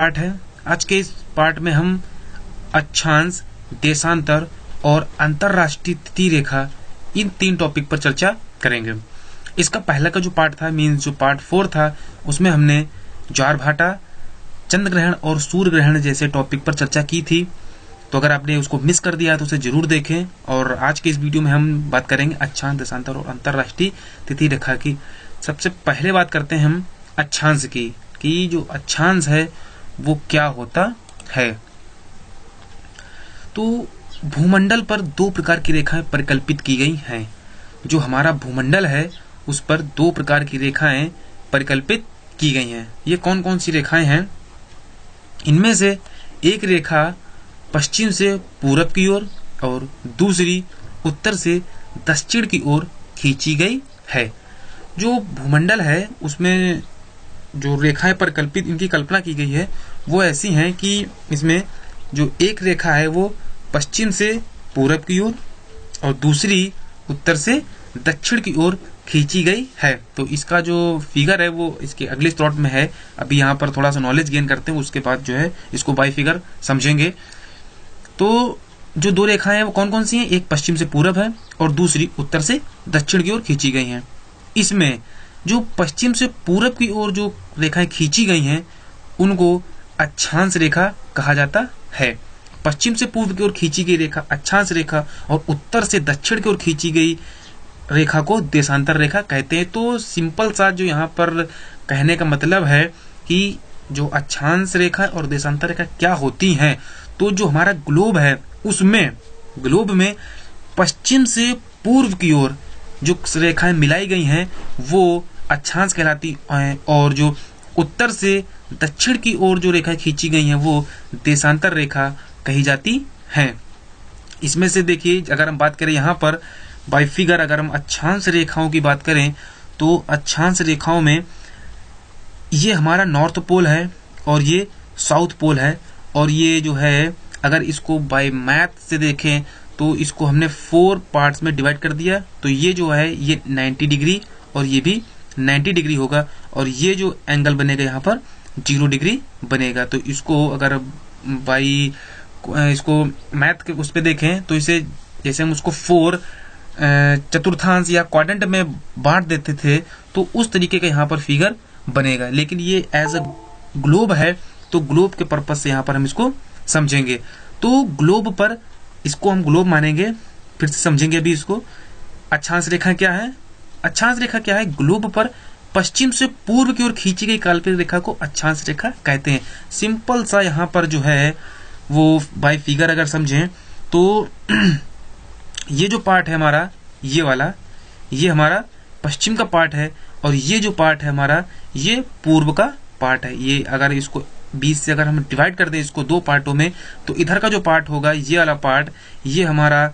Part है। आज के इस पार्ट में हम अक्षांश, देशांतर और अंतरराष्ट्रीय तिथि रेखा इन 3 टॉपिक पर चर्चा करेंगे। इसका पहला का जो पार्ट था मीन्स जो पार्ट 4 था उसमें हमने ज्वारभाटा, चंद्र ग्रहण और सूर्य ग्रहण जैसे टॉपिक पर चर्चा की थी। तो अगर आपने उसको मिस कर दिया तो उसे जरूर देखें। और आज के इस वीडियो में हम बात करेंगे अक्षांश, देशांतर और अंतरराष्ट्रीय तिथि रेखा की। सबसे पहले बात करते हैं हम अक्षांश की कि जो अक्षांश है वो क्या होता है। तो भूमंडल पर 2 प्रकार की रेखाएं परिकल्पित की गई हैं। जो हमारा भूमंडल है उस पर 2 प्रकार की रेखाएं परिकल्पित की गई हैं। ये कौन कौन सी रेखाएं हैं? इनमें से एक रेखा पश्चिम से पूरब की ओर और दूसरी उत्तर से दक्षिण की ओर खींची गई है। जो भूमंडल है उसमें जो रेखाएं परिकल्पित इनकी कल्पना की गई है वो ऐसी हैं कि इसमें जो एक रेखा है वो पश्चिम से पूरब की ओर और दूसरी उत्तर से दक्षिण की ओर खींची गई है। तो इसका जो फिगर है वो इसके अगले स्लॉट में है। अभी यहाँ पर थोड़ा सा नॉलेज गेन करते हैं, उसके बाद जो है इसको बाय फिगर समझेंगे। तो जो 2 रेखाएं हैं वो कौन कौन सी हैं? एक पश्चिम से पूरब है और दूसरी उत्तर से दक्षिण की ओर खींची गई हैं। इसमें जो पश्चिम से पूरब की ओर जो रेखाएं खींची गई हैं उनको अक्षांश रेखा कहा जाता है। पश्चिम से पूर्व की ओर खींची गई रेखा अक्षांश रेखा और उत्तर से दक्षिण की ओर खींची गई रेखा को देशांतर रेखा कहते हैं। तो सिंपल सा जो यहाँ पर कहने का मतलब है कि जो अक्षांश रेखा और देशांतर रेखा क्या होती हैं। तो जो हमारा ग्लोब है उसमें ग्लोब में पश्चिम से पूर्व की ओर जो रेखाएं मिलाई गई हैं वो अक्षांश कहलाती हैं और जो उत्तर से दक्षिण की ओर जो रेखाएं खींची गई हैं वो देशांतर रेखा कही जाती हैं। इसमें से देखिए अगर हम बात करें यहाँ पर बाय फिगर, अगर हम अक्षांश रेखाओं की बात करें तो अक्षांश रेखाओं में ये हमारा नॉर्थ पोल है और ये साउथ पोल है। और ये जो है अगर इसको बाय मैथ से देखें तो इसको हमने 4 पार्ट्स में डिवाइड कर दिया। तो ये जो है ये 90 डिग्री और ये भी 90 डिग्री होगा और ये जो एंगल बनेगा यहाँ पर 0 डिग्री बनेगा। तो इसको अगर इसको मैथ के उस पे देखें तो इसे जैसे हम उसको 4 चतुर्थांश या क्वाड्रेंट में बांट देते थे तो उस तरीके का यहाँ पर फिगर बनेगा। लेकिन ये एज अ ग्लोब है तो ग्लोब के पर्पज से यहाँ पर हम इसको समझेंगे। तो ग्लोब पर इसको हम ग्लोब मानेंगे। फिर से समझेंगे अभी इसको। अक्षांश रेखा क्या है? अक्षांश रेखा क्या है? ग्लोब पर पश्चिम से पूर्व की ओर खींची गई काल्पनिक रेखा को अक्षांश रेखा कहते हैं। सिंपल सा यहाँ पर जो है वो बाय फिगर अगर समझें तो ये जो पार्ट है हमारा ये वाला, ये हमारा पश्चिम का पार्ट है और ये जो पार्ट है हमारा ये पूर्व का पार्ट है। ये अगर इसको 20 से अगर हम डिवाइड कर दें इसको 2 पार्टों में तो इधर का जो पार्ट होगा ये वाला पार्ट ये हमारा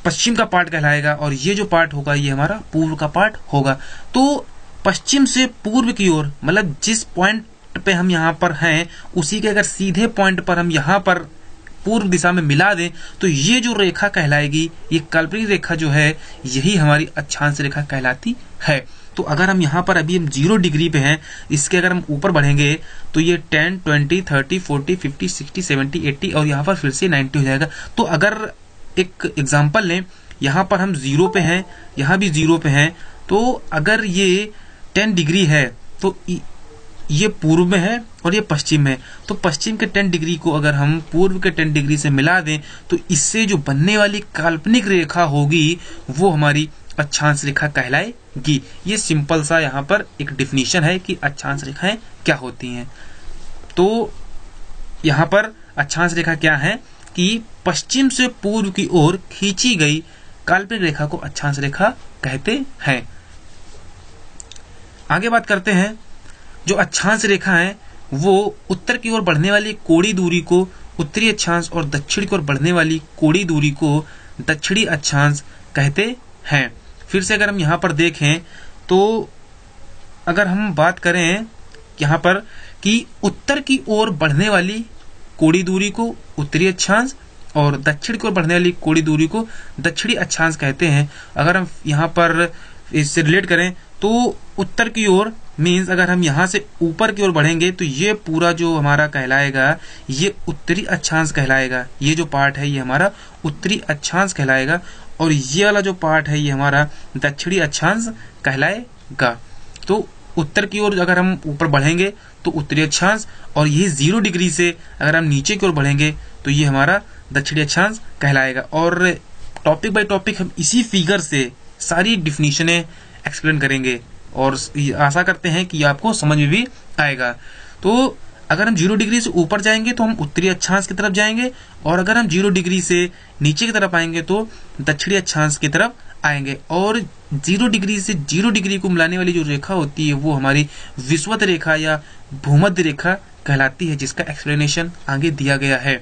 पश्चिम का पार्ट कहलाएगा और ये जो पार्ट होगा ये हमारा पूर्व का पार्ट होगा। तो पश्चिम से पूर्व की ओर मतलब जिस पॉइंट पे हम यहाँ पर हैं उसी के अगर सीधे पॉइंट पर हम यहाँ पर पूर्व दिशा में मिला दें तो ये जो रेखा कहलाएगी, ये काल्पनिक रेखा जो है यही हमारी अक्षांश रेखा कहलाती है। तो अगर हम यहाँ पर अभी हम 0 डिग्री पे हैं, इसके अगर हम ऊपर बढ़ेंगे तो ये 10, 20, 30, 40, 50, 60, 70, 80 और यहाँ पर फिर से 90 हो जाएगा। तो अगर एक एग्जांपल लें, यहाँ पर हम 0 पे हैं, यहाँ भी 0 पे हैं, तो अगर ये 10 डिग्री है तो ये पूर्व में है और ये पश्चिम में है। तो पश्चिम के 10 डिग्री को अगर हम पूर्व के 10 डिग्री से मिला दें तो इससे जो बनने वाली काल्पनिक रेखा होगी वो हमारी अक्षांश रेखा कहलाएगी। ये सिंपल सा यहाँ पर एक डिफिनीशन है कि अक्षांश रेखाएं क्या होती हैं। तो यहाँ पर अक्षांश रेखा क्या है कि पश्चिम से पूर्व की ओर खींची गई काल्पनिक रेखा को अक्षांश रेखा कहते हैं। आगे बात करते हैं। जो अक्षांश रेखा है वो उत्तर की ओर बढ़ने वाली कोणीय दूरी को उत्तरी अक्षांश और दक्षिण की ओर बढ़ने वाली कोणीय दूरी को दक्षिणी अक्षांश कहते हैं। फिर से अगर हम यहाँ पर देखें तो अगर हम बात करें यहाँ पर कि उत्तर की ओर बढ़ने वाली कोणीय दूरी को उत्तरी अक्षांश और दक्षिण की ओर बढ़ने वाली कोणीय दूरी को दक्षिणी अक्षांश कहते हैं। अगर हम यहाँ पर इससे रिलेट करें तो उत्तर की ओर मीन्स अगर हम यहाँ से ऊपर की ओर बढ़ेंगे तो ये पूरा जो हमारा कहलाएगा ये उत्तरी अक्षांश कहलाएगा। ये जो पार्ट है ये हमारा उत्तरी अक्षांश कहलाएगा और ये वाला जो पार्ट है ये हमारा दक्षिणी अक्षांश कहलाएगा। तो उत्तर की ओर अगर हम ऊपर बढ़ेंगे तो उत्तरी अक्षांश, और ये 0 डिग्री से अगर हम नीचे की ओर बढ़ेंगे तो ये हमारा दक्षिणी अक्षांश कहलाएगा। और टॉपिक बाय टॉपिक हम इसी फिगर से सारी डिफिनीशनें एक्सप्लेन करेंगे और आशा करते हैं कि आपको समझ में भी आएगा। तो अगर हम 0 डिग्री से ऊपर जाएंगे तो हम उत्तरी अक्षांश की तरफ जाएंगे, और अगर हम 0 डिग्री से नीचे की तरफ आएंगे तो दक्षिणी अक्षांश की तरफ आएंगे। और 0 डिग्री से 0 डिग्री को मिलाने वाली जो रेखा होती है वो हमारी विषुवत रेखा या भूमध्य रेखा कहलाती है, जिसका एक्सप्लेनेशन आगे दिया गया है।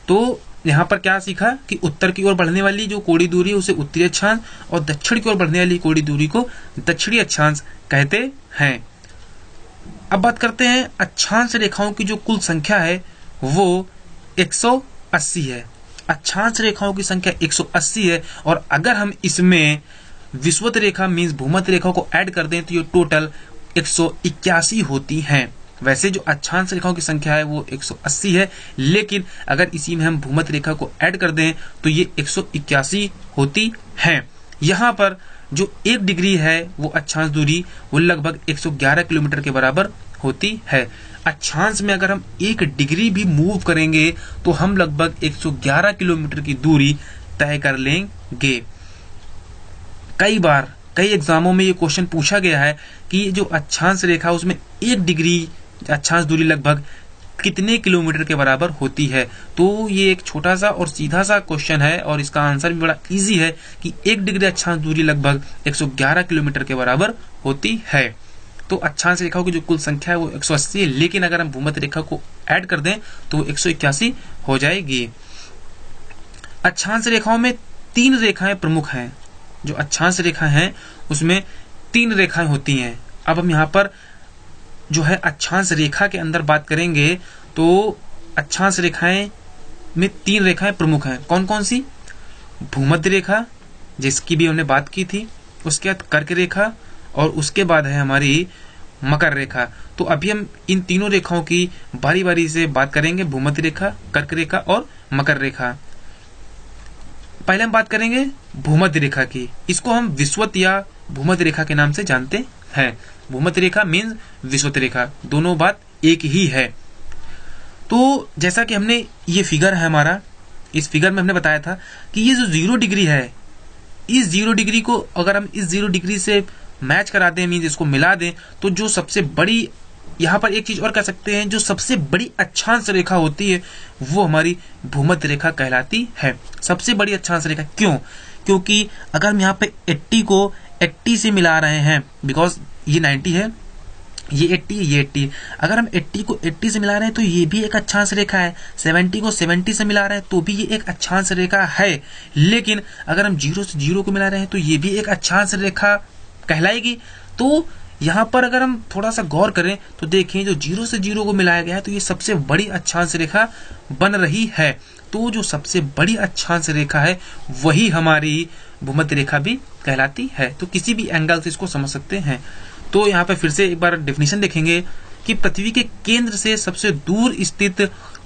तो यहाँ पर क्या सीखा कि उत्तर की ओर बढ़ने वाली जो कोणीय दूरी है उसे उत्तरी अक्षांश और दक्षिण की ओर बढ़ने वाली कोणीय दूरी को दक्षिणी अक्षांश कहते हैं। अब बात करते हैं अक्षांश रेखाओं की जो कुल संख्या है वो 180 है। अक्षांश रेखाओं की संख्या 180 है, और अगर हम इसमें विषुवत रेखा मीन्स भूमध्य रेखा को ऐड कर दें तो ये टोटल 181 होती हैं। वैसे जो अक्षांश रेखाओं की संख्या है वो 180 है, लेकिन अगर इसी में हम भूमध्य रेखा को ऐड कर दें तो ये 181 होती हैं। यहाँ पर जो 1 डिग्री है वो अक्षांश दूरी वो लगभग 111 किलोमीटर के बराबर होती है। अक्षांश में अगर हम 1 डिग्री भी मूव करेंगे तो हम लगभग 111 किलोमीटर की दूरी तय कर लेंगे। कई एग्जामों में ये क्वेश्चन पूछा गया है कि जो अक्षांश रेखा उसमें 1 डिग्री अक्षांश दूरी लगभग कितने किलोमीटर के बराबर होती है। तो ये एक छोटा सा और सीधा सा क्वेश्चन है और इसका आंसर भी बड़ा इजी है कि 1 डिग्री अक्षांश दूरी लगभग 111 किलोमीटर के बराबर होती है। तो अक्षांश रेखाओं की जो कुल संख्या है वो 180 है, लेकिन अगर हम भूमध्य रेखा को ऐड कर दें तो 181 हो जाएगी। अक्षांश रेखाओं में 3 रेखाएं प्रमुख हैं। जो अक्षांश रेखा है उसमें 3 रेखाएं होती हैं। अब हम यहाँ पर जो है अक्षांश रेखा के अंदर बात करेंगे तो अक्षांश रेखाएं में 3 रेखाएं प्रमुख हैं। कौन कौन सी? भूमध्य रेखा जिसकी भी हमने बात की थी, उसके बाद कर्क रेखा और उसके बाद है हमारी मकर रेखा। तो अभी हम इन तीनों रेखाओं की बारी बारी से बात करेंगे, भूमध्य रेखा, कर्क रेखा और मकर रेखा। पहले हम बात करेंगे भूमध्य रेखा की। इसको हम विषुवत या भूमध्य रेखा के नाम से जानते हैं। भूमध्य रेखा मीन्स विषुवत रेखा, दोनों बात एक ही है। तो जैसा कि हमने ये फिगर है हमारा, इस फिगर में हमने बताया था कि ये जो 0 डिग्री है, इस 0 डिग्री को अगर हम इस 0 डिग्री से मैच करा दें मीन्स इसको मिला दें तो जो सबसे बड़ी, यहाँ पर एक चीज और कह सकते हैं, जो सबसे बड़ी अक्षांश रेखा होती है वो हमारी भूमध्य रेखा कहलाती है। सबसे बड़ी अक्षांश रेखा क्यों? क्योंकि अगर हम यहाँ पे 80 को 80 से मिला रहे हैं, बिकॉज ये 90 है, ये 80 है, ये 80, अगर हम 80 को 80 से मिला रहे हैं तो ये भी एक अक्षांश रेखा है। 70 को 70 से मिला रहे हैं तो भी ये एक अक्षांश रेखा है। लेकिन अगर हम 0 से 0 को मिला रहे हैं तो ये भी एक अक्षांश रेखा कहलाएगी। तो यहाँ पर अगर हम थोड़ा सा गौर करें तो देखें जो 0 से 0 को मिलाया गया है तो ये सबसे बड़ी अक्षांश रेखा बन रही है। तो जो सबसे बड़ी अक्षांश रेखा है वही हमारी भूमध्य रेखा भी कहलाती है। तो किसी भी एंगल से इसको समझ सकते हैं। तो यहाँ पे फिर से एक बार डेफिनेशन देखेंगे कि पृथ्वी के केंद्र से सबसे दूर स्थित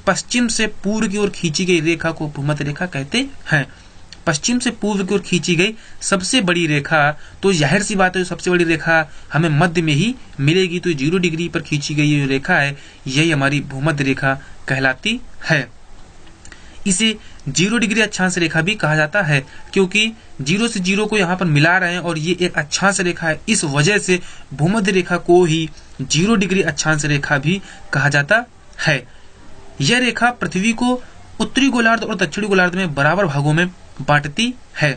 पश्चिम से पूर्व की ओर खींची गई रेखा को भूमध्य रेखा कहते हैं। पश्चिम से पूर्व की ओर खींची गई सबसे बड़ी रेखा, तो जाहिर सी बात है सबसे बड़ी रेखा हमें मध्य में ही मिलेगी। तो 0 डिग्री पर खींची गई जो रेखा है यही हमारी भूमध्य रेखा कहलाती है। इसे 0 डिग्री अक्षांश रेखा भी कहा जाता है क्योंकि 0 से 0 को यहाँ पर मिला रहे हैं और ये एक अक्षांश रेखा है। इस वजह से भूमध्य रेखा को ही 0 डिग्री अक्षांश रेखा भी कहा जाता है। यह रेखा पृथ्वी को उत्तरी गोलार्ध और दक्षिणी गोलार्ध में बराबर भागों में बांटती है।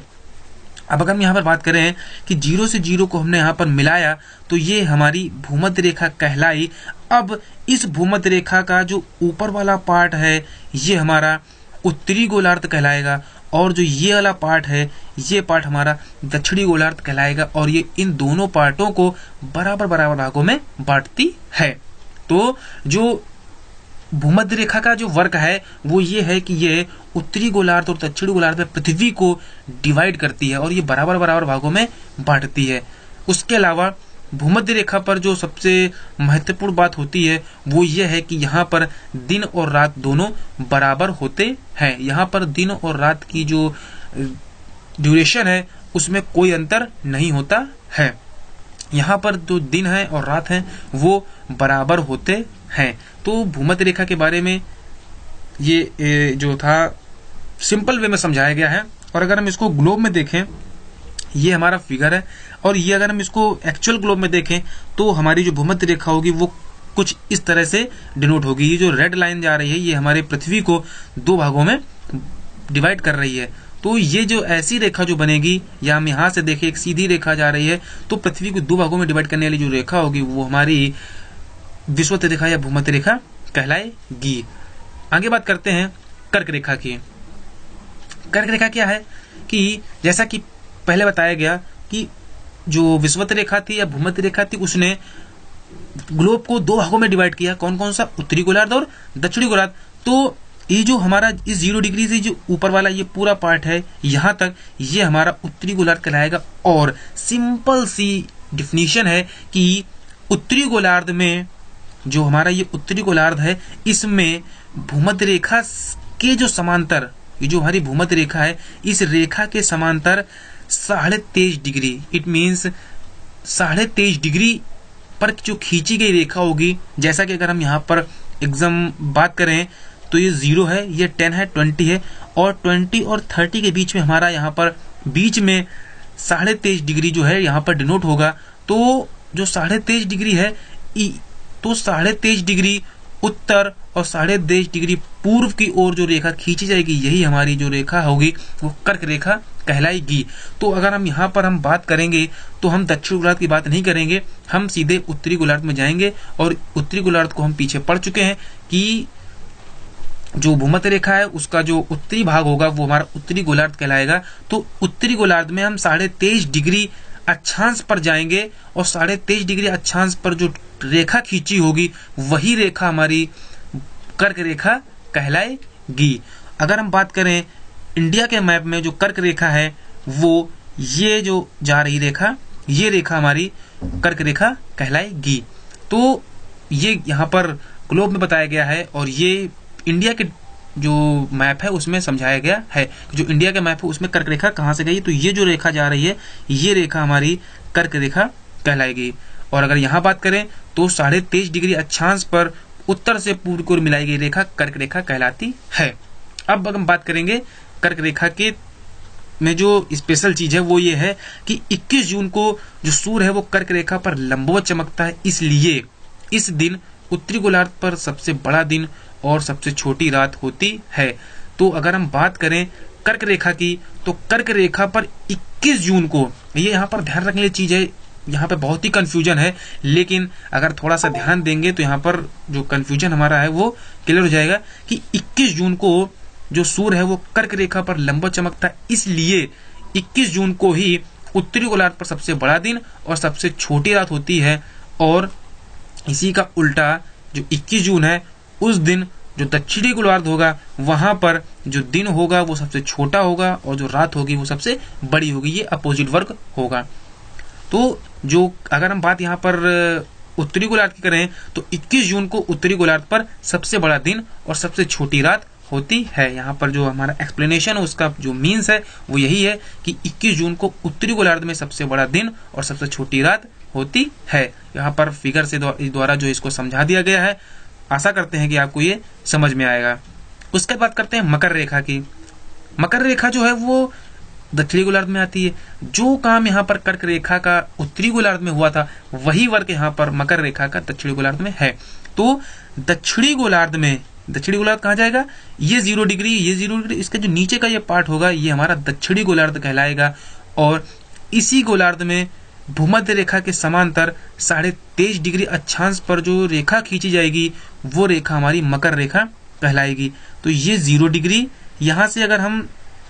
अब अगर हम यहाँ पर बात करें कि 0 से 0 को हमने यहाँ पर मिलाया तो ये हमारी भूमध्य रेखा कहलाई। अब इस भूमध्य रेखा का जो ऊपर वाला पार्ट है ये हमारा उत्तरी गोलार्ध कहलाएगा और जो ये वाला पार्ट है ये पार्ट हमारा दक्षिणी गोलार्ध कहलाएगा। और ये इन दोनों पार्टों को बराबर बराबर भागों में बांटती है। तो जो भूमध्य रेखा का जो वर्क है वो ये है कि ये उत्तरी गोलार्ध और दक्षिणी गोलार्ध में पृथ्वी को डिवाइड करती है और ये बराबर बराबर भागों में बांटती है। उसके अलावा भूमध्य रेखा पर जो सबसे महत्वपूर्ण बात होती है वो ये है कि यहाँ पर दिन और रात दोनों बराबर होते हैं। यहाँ पर दिन और रात की जो ड्यूरेशन है उसमें कोई अंतर नहीं होता है। यहाँ पर जो दिन है और रात है वो बराबर होते हैं। तो भूमध्य रेखा के बारे में ये जो था सिंपल वे में समझाया गया है। और अगर हम इसको ग्लोब में देखें, ये हमारा फिगर है, और ये अगर हम इसको एक्चुअल ग्लोब में देखें तो हमारी जो भूमध्य रेखा होगी वो कुछ इस तरह से डिनोट होगी। ये जो रेड लाइन जा रही है ये हमारे पृथ्वी को दो भागों में डिवाइड कर रही है। तो ये जो ऐसी रेखा जो बनेगी, या हम यहाँ से देखें एक सीधी रेखा जा रही है, तो पृथ्वी को दो भागों में डिवाइड करने वाली जो रेखा होगी वो हमारी विषुवत रेखा या भूमध्य रेखा कहलाएगी। आगे बात करते हैं कर्क रेखा की। कर्क रेखा क्या है कि जैसा कि पहले बताया गया कि जो विषुवत रेखा थी या भूमध्य रेखा थी उसने ग्लोब को दो भागों में डिवाइड किया। कौन कौन सा? उत्तरी गोलार्ध और दक्षिणी गोलार्ध। तो ये जो हमारा इस 0 डिग्री से जो ऊपर वाला ये पूरा पार्ट है यहाँ तक, ये हमारा उत्तरी गोलार्ध कहलाएगा। और सिंपल सी डिफिनीशन है कि उत्तरी गोलार्ध में जो हमारा ये उत्तरी गोलार्ध है इसमें भूमध्य रेखा के जो समांतर, ये जो हमारी भूमध्य रेखा है इस रेखा के समांतर 23.5 डिग्री, इट मीन्स 23.5 डिग्री पर जो खींची गई रेखा होगी, जैसा कि अगर हम यहाँ पर एग्जाम बात करें तो ये 0 है, ये 10 है, 20 है, और 20 और 30 के बीच में हमारा यहाँ पर बीच में 23.5 डिग्री जो है यहाँ पर डिनोट होगा। तो जो 23.5 डिग्री है तो 23.5 डिग्री उत्तर और 23.5 डिग्री पूर्व की ओर जो रेखा खींची जाएगी यही हमारी जो रेखा होगी वो कर्क रेखा कहलाएगी। तो अगर हम यहाँ पर हम बात करेंगे तो हम दक्षिण गोलार्ध की बात नहीं करेंगे, हम सीधे उत्तरी गोलार्ध में जाएंगे। और उत्तरी गोलार्ध को हम पीछे पढ़ चुके हैं कि जो भूमध्य रेखा है उसका जो उत्तरी भाग होगा वो हमारा उत्तरी गोलार्ध कहलाएगा। तो उत्तरी गोलार्ध में हम 23.5 डिग्री अक्षांश पर जाएंगे और 23.5 डिग्री अक्षांश पर जो रेखा खींची होगी वही रेखा हमारी कर्क रेखा कहलाएगी। अगर हम बात करें इंडिया के मैप में जो कर्क रेखा है वो ये जो जा रही रेखा, ये रेखा हमारी कर्क रेखा कहलाएगी। तो ये यहाँ पर ग्लोब में बताया गया है और ये इंडिया के जो मैप है उसमें समझाया गया है। जो इंडिया का मैप है उसमें कर्क रेखा कहाँ से गई, तो ये जो रेखा जा रही है ये रेखा हमारी कर्क रेखा कहलाएगी। और अगर यहाँ बात करें तो 23.5 डिग्री अक्षांश पर उत्तर से पूर्व की ओर मिलाई गई रेखा कर्क रेखा कहलाती है। अब अगर हम बात करेंगे कर्क रेखा के में जो स्पेशल चीज है वो ये है कि 21 जून को जो सूर्य है वो कर्क रेखा पर लंबवत चमकता है, इसलिए इस दिन उत्तरी गोलार्ध पर सबसे बड़ा दिन और सबसे छोटी रात होती है। तो अगर हम बात करें कर्क रेखा की तो कर्क रेखा पर 21 जून को, ये यहाँ पर ध्यान रखने वाली चीज है, यहाँ पे बहुत ही कंफ्यूजन है, लेकिन अगर थोड़ा सा ध्यान देंगे तो यहाँ पर जो कंफ्यूजन हमारा है वो क्लियर हो जाएगा कि 21 जून को जो सूर्य है वो कर्क रेखा पर लंबवत चमकता है, इसलिए 21 जून को ही उत्तरी गोलार्ध पर सबसे बड़ा दिन और सबसे छोटी रात होती है। और इसी का उल्टा जो 21 जून है उस दिन जो दक्षिणी गोलार्ध होगा वहां पर जो दिन होगा वो सबसे छोटा होगा और जो रात होगी वो सबसे बड़ी होगी, ये अपोजिट वर्ग होगा। तो जो अगर हम बात यहाँ पर उत्तरी गोलार्ध की करें तो 21 जून को उत्तरी गोलार्ध पर सबसे बड़ा दिन और सबसे छोटी रात होती है। यहाँ पर जो हमारा एक्सप्लेनेशन है उसका जो मीन्स है वो यही है कि 21 जून को उत्तरी गोलार्ध में सबसे बड़ा दिन और सबसे छोटी रात होती है। यहाँ पर फिगर से द्वारा जो इसको समझा दिया गया है, आशा करते हैं कि आपको ये समझ में आएगा। उसके बाद करते हैं मकर रेखा की। मकर रेखा जो है वो दक्षिणी गोलार्ध में आती है। जो काम यहाँ पर कर्क रेखा का उत्तरी गोलार्ध में हुआ था वही वर्क यहाँ पर मकर रेखा का दक्षिणी गोलार्ध में है। तो दक्षिणी गोलार्ध में, दक्षिणी गोलार्ध कहाँ जाएगा, ये 0 डिग्री, ये 0 डिग्री, इसका जो नीचे का ये पार्ट होगा ये हमारा दक्षिणी गोलार्ध कहलाएगा। और इसी गोलार्ध में भूमध्य रेखा के समांतर 23.5 डिग्री अक्षांश पर जो रेखा खींची जाएगी वो रेखा हमारी मकर रेखा कहलाएगी। तो ये 0 डिग्री, यहाँ से अगर हम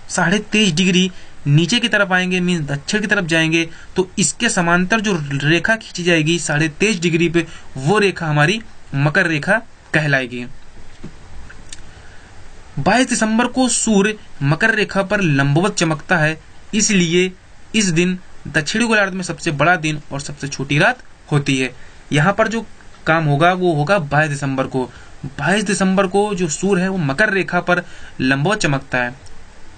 23.5 डिग्री नीचे की तरफ आएंगे, मीन्स दक्षिण की तरफ जाएंगे, तो इसके समांतर जो रेखा खींची जाएगी 23.5 डिग्री पे वो रेखा हमारी मकर रेखा कहलाएगी। 22 दिसंबर को सूर्य मकर रेखा पर लंबवत चमकता है, इसलिए इस दिन दक्षिणी गोलार्ध में सबसे बड़ा दिन और सबसे छोटी रात होती है। यहाँ पर जो काम होगा वो होगा 22 दिसंबर को। 22 दिसंबर को जो सूर्य है वो मकर रेखा पर लंबवत चमकता है।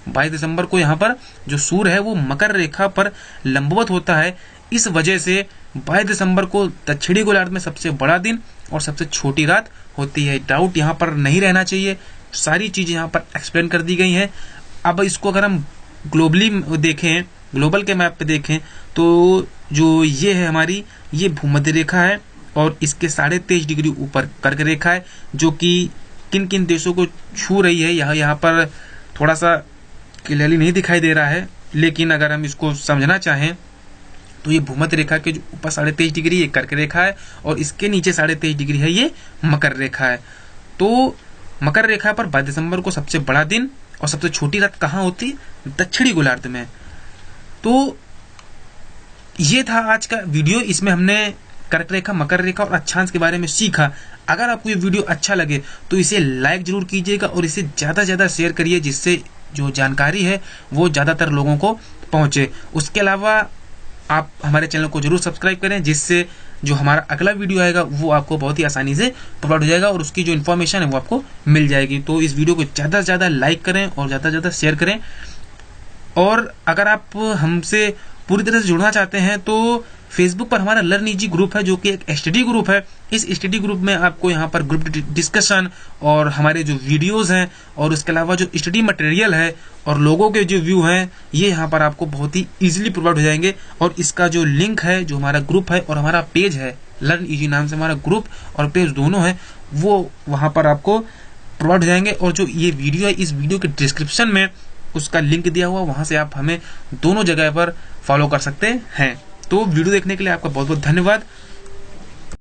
22 दिसंबर को यहाँ पर जो सूर्य है वो मकर रेखा पर लंबवत होता है, इस वजह से 22 दिसंबर को दक्षिणी गोलार्ध में सबसे बड़ा दिन और सबसे छोटी रात होती है। डाउट यहाँ पर नहीं रहना चाहिए, सारी चीजें यहाँ पर एक्सप्लेन कर दी गई हैं। अब इसको अगर हम ग्लोबली देखें, ग्लोबल के मैप पे देखें, तो जो ये है हमारी, ये भूमध्य रेखा है और इसके 23.5 डिग्री ऊपर कर्क रेखा है, जो कि किन किन देशों को छू रही है यहाँ पर थोड़ा सा क्लियरली नहीं दिखाई दे रहा है, लेकिन अगर हम इसको समझना चाहें तो ये भूमध्य रेखा के जो ऊपर 23.5 डिग्री ये कर्क रेखा है और इसके नीचे 23.5 डिग्री है ये मकर रेखा है। तो मकर रेखा पर 22 दिसंबर को सबसे बड़ा दिन और सबसे छोटी रात कहाँ होती? दक्षिणी गोलार्ध में। तो ये था आज का वीडियो, इसमें हमने कर्क रेखा, मकर रेखा और अक्षांश के बारे में सीखा। अगर आपको ये वीडियो अच्छा लगे तो इसे लाइक जरूर कीजिएगा और इसे ज्यादा से ज्यादा शेयर करिए, जिससे जो जानकारी है वो ज्यादातर लोगों को पहुंचे। उसके अलावा आप हमारे चैनल को जरूर सब्सक्राइब करें, जिससे जो हमारा अगला वीडियो आएगा वो आपको बहुत ही आसानी से प्रोवाइड हो जाएगा और उसकी जो इन्फॉर्मेशन है वो आपको मिल जाएगी। तो इस वीडियो को ज़्यादा से ज़्यादा लाइक करें और ज़्यादा से ज़्यादा शेयर करें। और अगर आप हमसे पूरी तरह से जुड़ना चाहते हैं तो फेसबुक पर हमारा लर्न ईजी ग्रुप है, जो कि एक स्टडी ग्रुप है। इस स्टडी ग्रुप में आपको यहाँ पर ग्रुप डिस्कशन और हमारे जो वीडियोस हैं और उसके अलावा जो स्टडी मटेरियल है और लोगों के जो व्यू हैं, ये यहाँ पर आपको बहुत ही इजीली प्रोवाइड हो जाएंगे। और इसका जो लिंक है, जो हमारा ग्रुप है और हमारा पेज है, लर्न ईजी नाम से हमारा ग्रुप और पेज दोनों है, वो वहाँ पर आपको प्रोवाइड हो जाएंगे। और जो ये वीडियो है, इस वीडियो के डिस्क्रिप्शन में उसका लिंक दिया हुआ, वहाँ से आप हमें दोनों जगह पर फॉलो कर सकते हैं। तो वीडियो देखने के लिए आपका बहुत बहुत धन्यवाद।